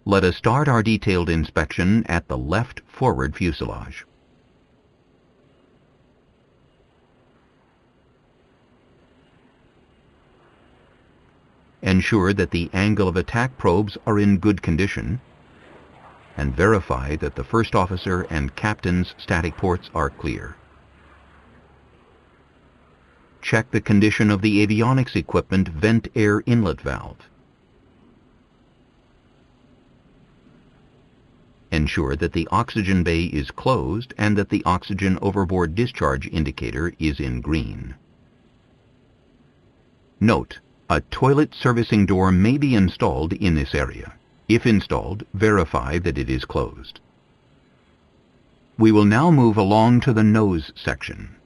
Let us start our detailed inspection at the left forward fuselage. Ensure that the angle of attack probes are in good condition, and verify that the first officer and captain's static ports are clear. Check the condition of the avionics equipment vent air inlet valve. Ensure that the oxygen bay is closed and that the oxygen overboard discharge indicator is in green. Note: a toilet servicing door may be installed in this area. If installed, verify that it is closed. We will now move along to the nose section.